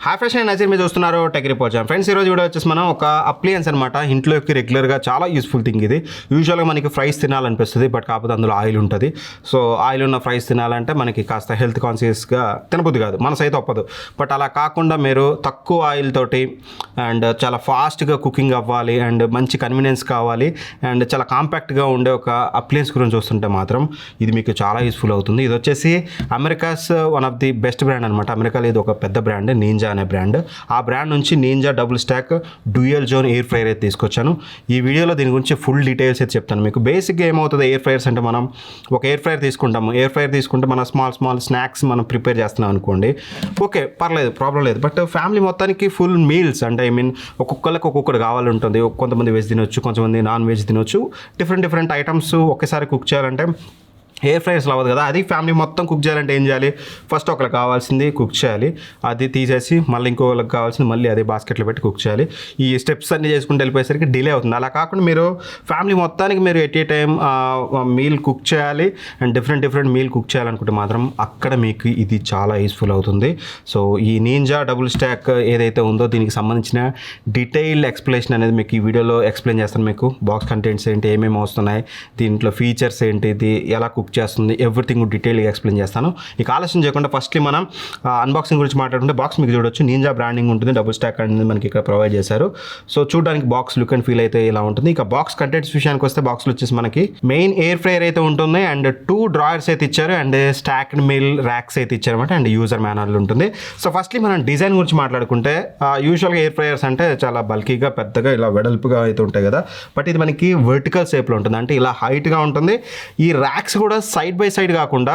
Hi friends, నేను నజీర్ మీరు చూస్తున్నారు టెక్ రిపోర్ట్ ఛానల్. ఫ్రెండ్స్, ఈరోజు వీడియో వచ్చేసి మనం ఒక అప్లయన్స్ అనమాట. ఇంట్లోకి రెగ్యులర్గా చాలా యూస్ఫుల్ థింగ్ ఇది. యూజువల్గా మనకి ఫ్రైస్ తినాలనిపిస్తుంది, బట్ కాకపోతే అందులో ఆయిల్ ఉంటుంది. సో ఆయిల్ ఉన్న ఫ్రైస్ తినాలంటే మనకి కాస్త హెల్త్ కాన్షియస్గా తినబుద్ది కాదు, మనసు అయితే ఒప్పదు. బట్ అలా కాకుండా మీరు తక్కువ ఆయిల్ తోటి అండ్ చాలా ఫాస్ట్గా కుకింగ్ అవ్వాలి అండ్ మంచి కన్వీనియన్స్ కావాలి అండ్ చాలా కాంపాక్ట్గా ఉండే ఒక అప్లయన్స్ గురించి చూస్తుంటే మాత్రం ఇది మీకు చాలా యూస్ఫుల్ అవుతుంది. ఇది వచ్చేసి America's one of the best brand అనమాట. అమెరికాలో ఇది ఒక పెద్ద బ్రాండ్, నింజా అనే బ్రాండ్. ఆ బ్రాండ్ నుంచి Ninja double stack dual zone air fryer అయితే తీసుకొచ్చాను. ఈ వీడియోలో దీని గురించి ఫుల్ డీటెయిల్స్ అయితే చెప్తాను మీకు. బేసిక్గా ఏమవుతుంది, ఎయిర్ ఫ్రైయర్స్ అంటే మనం ఒక ఎయిర్ ఫ్రైయర్ తీసుకుంటాము. ఎయిర్ ఫ్రైయర్ తీసుకుంటే మనం స్మాల్ స్నాక్స్ మనం ప్రిపేర్ చేస్తున్నాం అనుకోండి, ఓకే పర్లేదు, ప్రాబ్లం లేదు. బట్ ఫ్యామిలీ మొత్తానికి ఫుల్ మీల్స్ అంటే ఒక్కొక్కరికి ఒక్కొక్కటి కావాలి ఉంటుంది. కొంతమంది వెజ్ తినొచ్చు, కొంతమంది నాన్ వెజ్ తినొచ్చు. డిఫరెంట్ ఐటమ్స్ ఒకేసారి కుక్ చేయాలంటే ఎయిర్ ఫ్రైయర్స్లో అవ్వదు కదా. అది ఫ్యామిలీ మొత్తం కుక్ చేయాలంటే ఏం చేయాలి, ఫస్ట్ ఒకరికి కావాల్సింది కుక్ చేయాలి, అది తీసేసి మళ్ళీ ఇంకొకరికి కావాల్సింది మళ్ళీ అదే బాస్కెట్లో పెట్టి కుక్ చేయాలి. ఈ స్టెప్స్ అన్నీ చేసుకుంటూ వెళ్ళిపోయేసరికి డిలే అవుతుంది. అలా కాకుండా మీరు ఫ్యామిలీ మొత్తానికి మీరు at a time meal cook చేయాలి అండ్ డిఫరెంట్ మీల్ కుక్ చేయాలనుకుంటే మాత్రం అక్కడ మీకు ఇది చాలా యూస్ఫుల్ అవుతుంది. సో ఈ నింజా డబుల్ స్టాక్ ఏదైతే ఉందో దీనికి సంబంధించిన డీటెయిల్డ్ ఎక్స్ప్లెనేషన్ అనేది మీకు ఈ వీడియోలో ఎక్స్ప్లెయిన్ చేస్తాను. మీకు బాక్స్ కంటెంట్స్ ఏంటి, ఏమేమి వస్తున్నాయి, దీంట్లో ఫీచర్స్ ఏంటి, ఇది ఎలా కుక్ చేస్తుంది, ఎవ్రీథింగ్ డీటెయిల్గా ఎక్స్ప్లెయిన్ చేస్తాను. ఇక ఆలస్యం చేయకుండా ఫస్ట్లీ మనం అన్బాక్సింగ్ గురించి మాట్లాడుకుంటే బాక్స్ మీకు చూడొచ్చు, నింజా బ్రాండింగ్ ఉంటుంది, డబుల్ స్టాక్ అనేది మనకి ఇక్కడ ప్రొవైడ్ చేశారు. సో చూడడానికి బాక్స్ లుక్ అండ్ ఫీల్ అయితే ఇలా ఉంటుంది. ఇక బాక్స్ కంటెంట్స్ విషయానికి వస్తే బాక్స్లో వచ్చేసి మనకి మెయిన్ ఎయిర్ ఫ్రైయర్ అయితే ఉంటుంది అండ్ 2 డ్రాయర్స్ అయితే ఇచ్చారు అండ్ స్టాక్డ్ మిల్ ర్యాక్స్ అయితే ఇచ్చారన్నమాట అండ్ యూజర్ మాన్యువల్ ఉంటుంది. సో ఫస్ట్లీ మనం డిజైన్ గురించి మాట్లాడుకుంటే యూజువల్గా ఎయిర్ ఫ్రైయర్స్ అంటే చాలా బల్కీగా పెద్దగా ఇలా వెడల్పుగా అయితే ఉంటాయి కదా. బట్ ఇది మనకి వర్టికల్ షేప్లో ఉంటుంది, అంటే ఇలా హైట్గా ఉంటుంది. ఈ ర్యాక్స్ కూడా సైడ్ బై సైడ్ కాకుండా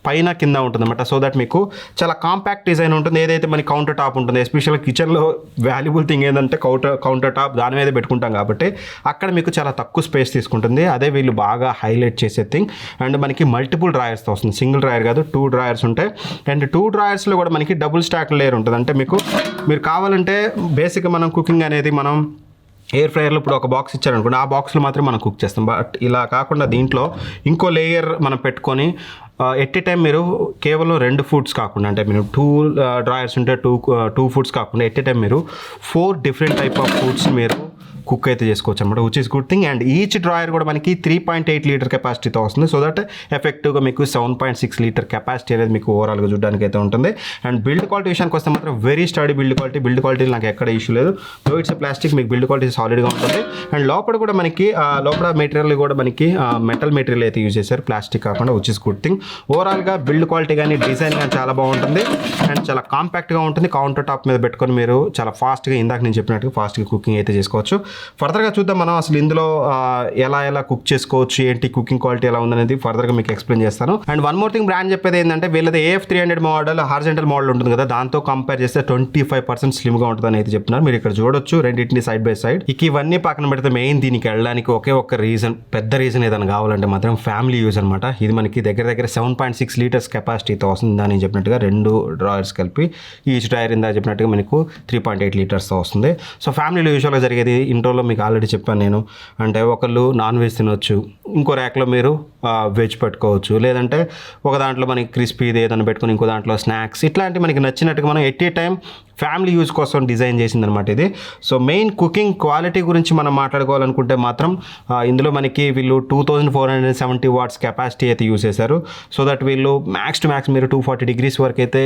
పైన కింద ఉంటుంది అనమాట. సో దట్ మీకు చాలా కాంపాక్ట్ డిజైన్ ఉంటుంది. ఏదైతే మనకి కౌంటర్ టాప్ ఉంటుంది, ఎస్పెషల్గా కిచెన్లో వాల్యుబుల్ థింగ్ ఏంటంటే కౌంటర్ టాప్, దాని మీద పెట్టుకుంటాం కాబట్టి అక్కడ మీకు చాలా తక్కువ స్పేస్ తీసుకుంటుంది. అదే వీళ్ళు బాగా హైలైట్ చేసే థింగ్. అండ్ మనకి మల్టిపుల్ డ్రాయర్స్తో వస్తుంది, సింగిల్ డ్రాయర్ కాదు, 2 డ్రాయర్స్ ఉంటాయి. అండ్ 2 డ్రాయర్స్లో కూడా మనకి డబుల్ స్టాక్ లేయర్ ఉంటుంది. అంటే మీరు కావాలంటే బేసిక్గా మనం కుకింగ్ అనేది మనం ఎయిర్ ఫ్రైయర్లో ఇప్పుడు ఒక బాక్స్ ఇచ్చారనుకోండి, ఆ బాక్స్లో మాత్రం మనం కుక్ చేస్తాం. బట్ ఇలా కాకుండా దీంట్లో ఇంకో లేయర్ మనం పెట్టుకొని ఎట్ ఏ టైం మీరు కేవలం 2 ఫుడ్స్ కాకుండా, అంటే మీరు 2 డ్రాయర్స్ ఉంటే 2 ఫుడ్స్ కాకుండా ఎట్ ఏ టైం మీరు 4 డిఫరెంట్ టైప్ ఆఫ్ ఫుడ్స్ మీరు కుక్ అయితే చేసుకోవచ్చు అనమాట, which is good thing. And each drawer కూడా మనకి 3.8 లీటర్ కెపాసిటీతో వస్తుంది. సో దట్ ఎఫెక్టివ్గా మీకు 7.6 లీటర్ కెపాసిటీ అనేది మీకు ఓవరాల్గా చూడడానికి అయితే ఉంటుంది. అండ్ బిల్డ్ క్వాలిటీ విషయానికి వస్తే మాత్రం వెరీ స్టడీ బిల్డ్ క్వాలిటీ నాకు ఎక్కడ ఇష్యూ లేదు. సో ఇట్స్ ప్లాస్టిక్, మీకు బిల్డ్ క్వాలిటీ సాలిడ్గా ఉంటుంది. అండ్ లోపల కూడా మనకి లోపల మెటీరియల్ కూడా మనకి మెటల్ మెటీరియల్ అయితే యూజ్ చేశారు, ప్లాస్టిక్ కాకుండా, విచ్ ఇస్ గుడ్ థింగ్. ఓవరాల్గా బిల్డ్ క్వాలిటీ కానీ డిజైన్ కానీ చాలా బాగుంటుంది అండ్ చాలా కాంపాక్ట్గా ఉంటుంది. కౌంటర్ టాప్ మీద పెట్టుకొని మీరు చాలా ఫాస్ట్గా, ఇందాక నేను చెప్పినట్టుగా ఫాస్ట్గా కుకింగ్ అయితే చేసుకోవచ్చు. ఫర్దర్గా చూద్దాం మనం అసలు ఇందులో ఎలా కుక్ చేసుకోవచ్చు, ఏంటి కుకింగ్ క్వాలిటీ ఎలా ఉందనేది ఫర్దర్గా మీకు ఎక్స్ప్లెయిన్ చేస్తాను. And one more thing, brand చెప్పేది ఏంటంటే వీళ్ళది AF300 మోడల్, హార్జెంటల్ మోడల్ ఉంటుంది కదా, దాంతో కంపేర్ చేస్తే 25% స్లిమ్గా ఉంటుందని అయితే చెప్తున్నారు. మీరు ఇక్కడ చూడొచ్చు రెండింటిని సైడ్ బై సైడ్. ఇక ఇవన్నీ పక్కన పెడితే మెయిన్ దీనికి వెళ్ళడానికి ఒకే ఒక్క రీజన్, పెద్ద రీజన్ ఏదైనా కావాలంటే మాత్రం ఫ్యామిలీ యూజ్ అనమాట. ఇది మనకి దగ్గర 7.6 లీటర్స్ కెపాసిటీతో వస్తుంది. దాని చెప్పినట్టుగా 2 డ్రాయర్స్ కలిపి ఈచ్ డ్రాయర్ ఇందా చెప్పినట్టుగా మనకు 3.8 లీటర్స్తో వస్తుంది. సో ఫ్యామిలీలో యూజువల్గా జరిగేది, ఇంట్రోలో మీకు ఆల్రెడీ చెప్పాను నేను, అంటే ఒకళ్ళు నాన్ వెజ్ తినొచ్చు, ఇంకో ర్యాక్లో మీరు వెజ్ పెట్టుకోవచ్చు, లేదంటే ఒక దాంట్లో మనకి క్రిస్పీది ఏదైనా పెట్టుకుని ఇంకో దాంట్లో స్నాక్స్, ఇట్లాంటి మనకి నచ్చినట్టుగా మనం at a time family use కోసం డిజైన్ చేసిందనమాట ఇది. సో మెయిన్ కుకింగ్ క్వాలిటీ గురించి మనం మాట్లాడుకోవాలనుకుంటే మాత్రం ఇందులో మనకి వీళ్ళు 2470 వాట్స్ కెపాసిటీ అయితే యూజ్ చేశారు. సో దట్ వీళ్ళు మ్యాక్స్ టు మ్యాక్స్ మీరు 240 డిగ్రీస్ వరకు అయితే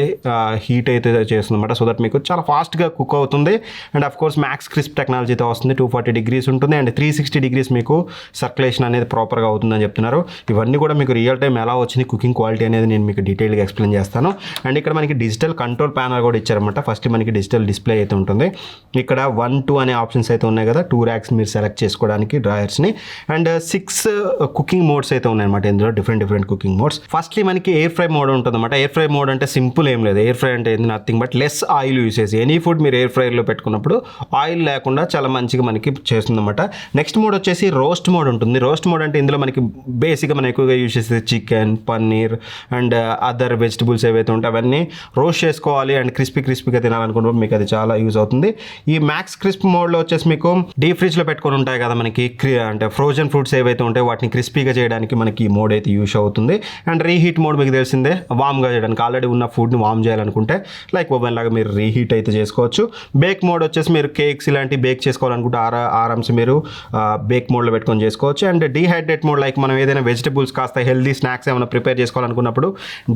హీట్ అయితే చేస్తుందన్నమాట. సో దట్ మీకు చాలా ఫాస్ట్గా కుక్ అవుతుంది. And of course max crisp టెక్నాలజీతో వస్తుంది, 240 డిగ్రీస్ ఉంటుంది అండ్ 360 డిగ్రీస్ మీకు సర్క్యులేషన్ అనేది ప్రాపర్గా అవుతుందని చెప్తున్నారు. ఇవన్నీ కూడా మీకు రియల్ టైం ఎలా వచ్చింది కుకింగ్ క్వాలిటీ అనేది నేను మీకు డీటెయిల్గా ఎక్స్ప్లెయిన్ చేస్తాను. అండ్ ఇక్కడ మనకి డిజిటల్ కంట్రోల్ ప్యానల్ కూడా ఇచ్చారన్నమాట. ఫస్ట్ మనకి డిజిటల్ డిస్ప్లే అయితే ఉంటుంది. ఇక్కడ 1, 2 అనే ఆప్షన్స్ అయితే ఉన్నాయి కదా, 2 ర్యాక్స్ మీరు సెలెక్ట్ చేసుకోవడానికి డ్రాయర్స్ని. అండ్ 6 కుకింగ్ మోడ్స్ అయితే ఉన్నాయన్నమాట ఇందులో, డిఫరెంట్ కుకింగ్ మోడ్స్. ఫస్ట్లీ మనకి ఎయిర్ ఫ్రై మోడ్ ఉంటుంది అనమాట. ఎయిర్ ఫ్రై మోడ్ అంటే సింపుల్ ఏం లేదు, ఎయిర్ ఫ్రై అంటే nothing but less oil use చేసి ఎనీ ఫుడ్ మీరు ఎయిర్ ఫ్రైలో పెట్టుకున్నప్పుడు ఆయిల్ లేకుండా చాలా మంచిగా మనకి చేస్తుంది అనమాట. నెక్స్ట్ మోడ్ వచ్చేసి రోస్ట్ మోడ్ ఉంటుంది. రోస్ట్ మోడ్ అంటే ఇందులో మనకి బేసిక్గా మనం ఎక్కువగా యూజ్ చేసేది chicken, paneer and other vegetables ఏవైతే ఉంటాయి అవన్నీ రోస్ట్ చేసుకోవాలి అండ్ క్రిస్పీగా తినాలనుకుంటే తినాలనుకున్నప్పుడు మీకు అది చాలా యూజ్ అవుతుంది. ఈ మ్యాక్స్ క్రిస్ప్ మోడ్లో వచ్చేసి మీకు డీప్ ఫ్రిడ్జ్లో పెట్టుకొని ఉంటాయి కదా మనకి అంటే ఫ్రోజన్ ఫ్రూట్స్ ఏవైతే ఉంటాయో వాటిని క్రిస్పీగా చేయడానికి మనకి ఈ మోడ్ అయితే యూజ్ అవుతుంది. అండ్ రీహీట్ మోడ్ మీకు తెలిసిందే, వామ్గా చేయడానికి. ఆల్రెడీ ఉన్న ఫుడ్ని వామ్ చేయాలనుకుంటే లైక్ ఓవెన్ లాగా మీరు రీహీట్ అయితే చేసుకోవచ్చు. బేక్ మోడ్ వచ్చేసి మీరు కేక్స్ ఇలాంటివి బేక్ చేసుకోవాలనుకుంటే ఆరామ్స్ మీరు బేక్ మోడ్లో పెట్టుకొని చేసుకోవచ్చు. అండ్ డీహైడ్రేట్ మోడ్ లైక్ మనం ఏదైనా వెజిటబుల్స్ కాస్త హెల్దీ స్నాక్స్ ఏమైనా ప్రిపేర్ చేసుకోవాలనుకున్నప్పుడు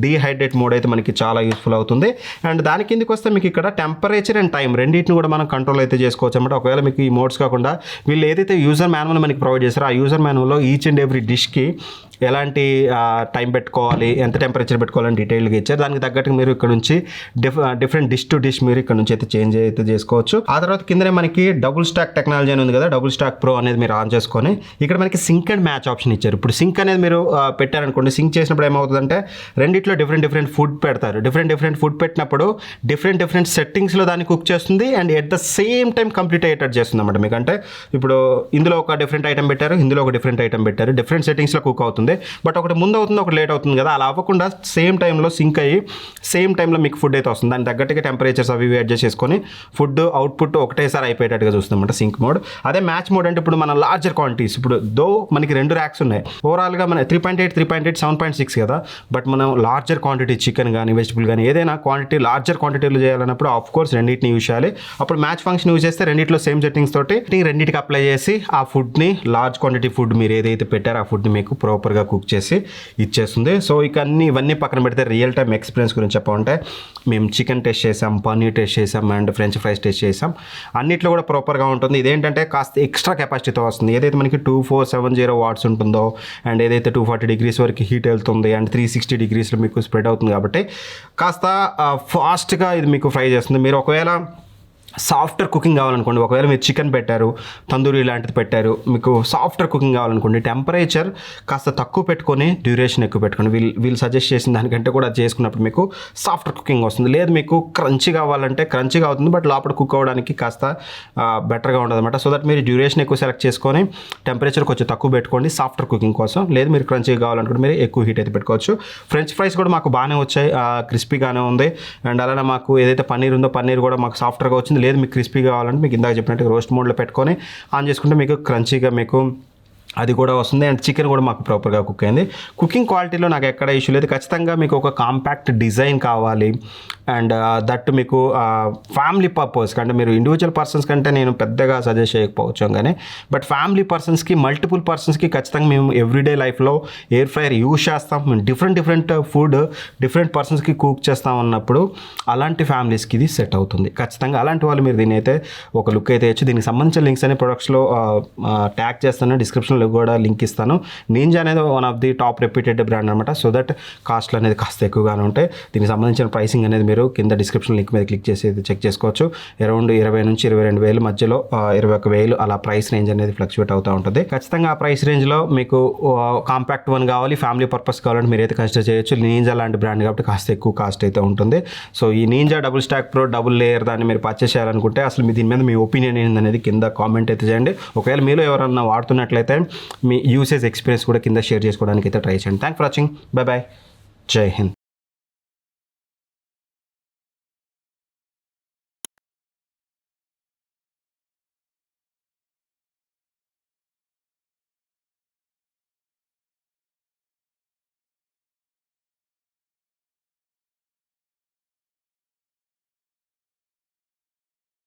డీహైడ్రేట్ మోడ్ అయితే మనకి చాలా యూస్ఫుల్ అవుతుంది. అండ్ దాని కిందకి వస్తే మీకు ఇక్కడ టెంపరేచర్ అండ్ టైం రెండింటిని కూడా మనం కంట్రోల్ అయితే చేసుకోవచ్చు అన్నమాట. ఒకవేళ మీకు ఈ మోడ్స్ కాకుండా వీళ్ళు ఏదైతే యూజర్ మాన్యువల్ మనకి ప్రొవైడ్ చేస్తారో ఆ యూజర్ మాన్యువల్లో ఈచ్ అండ్ ఎవ్రీ డిష్కి ఎలాంటి టైం పెట్టుకోవాలి, ఎంత టెంపరేచర్ పెట్టుకోవాలని డీటెయిల్గా ఇచ్చారు. దానికి తగ్గట్టు మీరు ఇక్కడ నుంచి డిఫరెంట్ డిష్ టు డిష్ మీరు ఇక్కడ నుంచి అయితే చేంజ్ అయితే చేసుకోవచ్చు. ఆ తర్వాత కిందనే మనకి డబుల్ స్టాక్ టెక్నాలజీ అని ఉంది కదా, డబుల్ స్టాక్ ప్రో అనేది మీరు ఆన్ చేసుకొని ఇక్కడ మనకి సింక్ అండ్ మ్యాచ్ ఆప్షన్ ఇచ్చారు. ఇప్పుడు సింక్ అనేది మీరు పెట్టారనుకోండి, సింక్ చేసినప్పుడు ఏమవుతుందంటే రెండిట్లో డిఫరెంట్ ఫుడ్ పెడతారు. డిఫరెంట్ ఫుడ్ పెట్టినప్పుడు డిఫరెంట్ సెట్టింగ్స్లో దాన్ని కుక్ చేస్తుంది and at the same time complete అయ్యేటట్టు చేస్తుంది అన్నమాట. మీకు అంటే ఇప్పుడు ఇందులో ఒక డిఫరెంట్ ఐటమ్ పెట్టారు, ఇందులో ఒక డిఫరెంట్ ఐటమ్ పెట్టారు, డిఫరెంట్ సెట్టింగ్స్లో కుక్ అవుతుంది. బట్ ఒకటి ముందు అవుతుంది, ఒకటి లేట్ అవుతుంది కదా, అలా అవ్వకుండా సేమ్ టైంలో సింక్ అయ్యి సేమ్ టైంలో మీకు ఫుడ్ అయితే వస్తుంది. దాని తగ్గట్టుగా టెంపరేచర్స్ అవి అడ్జస్ట్ చేసుకొని ఫుడ్ అవుట్పుట్ ఒకటేసారి అయిపోయేటట్టుగా చూస్తామంట సింక్ మోడ్. అదే మ్యాచ్ మోడ్ అంటే ఇప్పుడు మన లార్జర్ క్వాంటిటీస్, ఇప్పుడు మనకి 2 ర్యాక్స్ ఉన్నాయి. ఓవరాల్గా మన 3.8, 7.6 కదా, బట్ మనం లార్జర్ క్వాంటిటీ చికెన్ కానీ వెజిటబుల్ కానీ ఏదైనా క్వాంటిటీ లార్జర్ క్వాంటిటీలో చేయాలన్నప్పుడు ఆఫ్ కోర్స్ రెండింటిని యూజ్ చేయాలి. అప్పుడు మ్యాచ్ ఫంక్షన్ యూజ్ చేస్తే రెండింటిలో సేమ్ సెట్టింగ్స్ తోటి రెండింటికి అప్లై చేసి ఆ ఫుడ్ని లార్జ్ క్వాంటిటీ ఫుడ్ మీరు ఏదైతే పెట్టారో ఆ ఫుడ్ని మీకు ప్రాపర్గా కుక్ చేసి ఇచ్చేస్తుంది. సో ఇక ఇవన్నీ పక్కన పెడితే రియల్ టైమ్ ఎక్స్పీరియన్స్ గురించి చెప్పాలంటే మేము చికెన్ టెస్ట్ చేసాం, పన్నీర్ టెస్ట్ చేసాం అండ్ ఫ్రెంచ్ ఫ్రైస్ టెస్ట్ చేసాం. అన్నిట్లో కూడా ప్రాపర్గా ఉంటుంది. ఇదేంటంటే కాస్త ఎక్స్ట్రా కెపాసిటీతో వస్తుంది. ఏదైతే మనకి 2470 వాట్స్ ఉంటుందో అండ్ ఏదైతే 240 డిగ్రీస్ వరకు హీట్ వెళ్తుంది అండ్ 360 డిగ్రీస్లో మీకు స్ప్రెడ్ అవుతుంది కాబట్టి కాస్త ఫాస్ట్గా ఇది మీకు ఫ్రై చేస్తుంది. మీరు ఒకవేళ సాఫ్ట్వేర్ కుకింగ్ కావాలనుకోండి, ఒకవేళ మీరు చికెన్ పెట్టారు, తందూరి ఇలాంటిది పెట్టారు, మీకు సాఫ్ట్వేర్ కుకింగ్ కావాలనుకోండి, టెంపరేచర్ కాస్త తక్కువ పెట్టుకొని డ్యూరేషన్ ఎక్కువ పెట్టుకోండి. వీళ్ళు సజెస్ట్ చేసిన దానికంటే కూడా అది చేసుకున్నప్పుడు మీకు సాఫ్ట్వేర్ కుకింగ్ వస్తుంది. లేదు మీకు క్రంచీ కావాలంటే క్రంచీగా అవుతుంది, బట్ లోపల కుక్ అవ్వడానికి కాస్త బెటర్గా ఉంటుంది అనమాట. సో దట్ మీరు డ్యూరేషన్ ఎక్కువ సెలెక్ట్ చేసుకొని టెంపరేచర్ కొంచెం తక్కువ పెట్టుకోండి సాఫ్ట్వేర్ కుకింగ్ కోసం. లేదు మీరు క్రంచీగా కావాలనుకుంటే మీరు ఎక్కువ హీట్ అయితే పెట్టుకోవచ్చు. ఫ్రెంచ్ ఫ్రైస్ కూడా మాకు బాగానే వచ్చాయి, క్రిస్పీగానే ఉంది. అండ్ అలానే మాకు ఏదైతే పన్నీర్ ఉందో పన్నీర్ కూడా మాకు సాఫ్ట్గా వచ్చింది. లేదు మీకు క్రిస్పీ కావాలంటే మీకు ఇందాక చెప్పినట్టు రోస్ట్ మోడ్లో పెట్టుకొని ఆన్ చేసుకుంటే మీకు క్రంచీగా మీకు అది కూడా వస్తుంది. అండ్ చికెన్ కూడా మాకు ప్రాపర్గా కుక్ అయింది. కుకింగ్ క్వాలిటీలో నాకు ఎక్కడ ఇష్యూ లేదు. ఖచ్చితంగా మీకు ఒక కాంపాక్ట్ డిజైన్ కావాలి అండ్ దట్ మీకు ఫ్యామిలీ పర్పస్ అంటే మీరు ఇండివిజువల్ పర్సన్స్ కంటే నేను పెద్దగా సజెస్ట్ చేయకపోవచ్చు కానీ, బట్ ఫ్యామిలీ పర్సన్స్కి మల్టిపుల్ పర్సన్స్కి ఖచ్చితంగా మేము ఎవ్రీడే లైఫ్లో ఎయిర్ ఫ్రైయర్ యూజ్ చేస్తాం. మేము డిఫరెంట్ ఫుడ్ డిఫరెంట్ పర్సన్స్కి కుక్ చేస్తాం అన్నప్పుడు అలాంటి ఫ్యామిలీస్కి ఇది సెట్ అవుతుంది. ఖచ్చితంగా అలాంటి వాళ్ళు మీరు దీని అయితే ఒక లుక్ అయితే ఇచ్చు. దీనికి సంబంధించిన లింక్స్ అనే ప్రొడక్ట్స్లో ట్యాగ్ చేస్తాను, డిస్క్రిప్షన్లో కూడా లింక్ ఇస్తాను. నింజా అనేది one of the top reputed brand అనమాట. సో దట్ కాస్ట్లు అనేది కాస్త ఎక్కువగానే ఉంటాయి. దీనికి సంబంధించిన ప్రైసింగ్ అనేది మీరు కింద డిస్క్రిప్షన్ లింక్ మీద క్లిక్ చేసి చెక్ చేసుకోవచ్చు. అరౌండ్ 20 నుంచి 22,000 మధ్యలో 21,000 అలా ప్రైస్ రేంజ్ అనేది ఫ్లక్చువేట్ అవుతూ ఉంటుంది. ఖచ్చితంగా ఆ ప్రైస్ రేంజ్లో మీకు కాంపాక్ట్ వన్ కావాలి, ఫ్యామిలీ పర్పస్ కావాలంటే మీరు అయితే కన్సిడర్ చేయొచ్చు. నింజా లాంటి బ్రాండ్ కాబట్టి కాస్త ఎక్కువ కాస్ట్ అయితే ఉంటుంది. సో ఈ ninja double stock pro double layer దాన్ని మీరు పర్చేస్ చేయాలనుకుంటే అసలు మీ దీని మీద మీ ఒపీనియన్ ఏంటనేది కింద కామెంట్ అయితే చేయండి. ఒకవేళ మీరు ఎవరన్నా వాడుతున్నట్లయితే మీ యూసేజ్ ఎక్స్పీరియన్స్ కూడా కింద షేర్ చేసుకోవడానికి అయితే ట్రై చేయండి. Thank for watching. Bye bye. జై హింద్.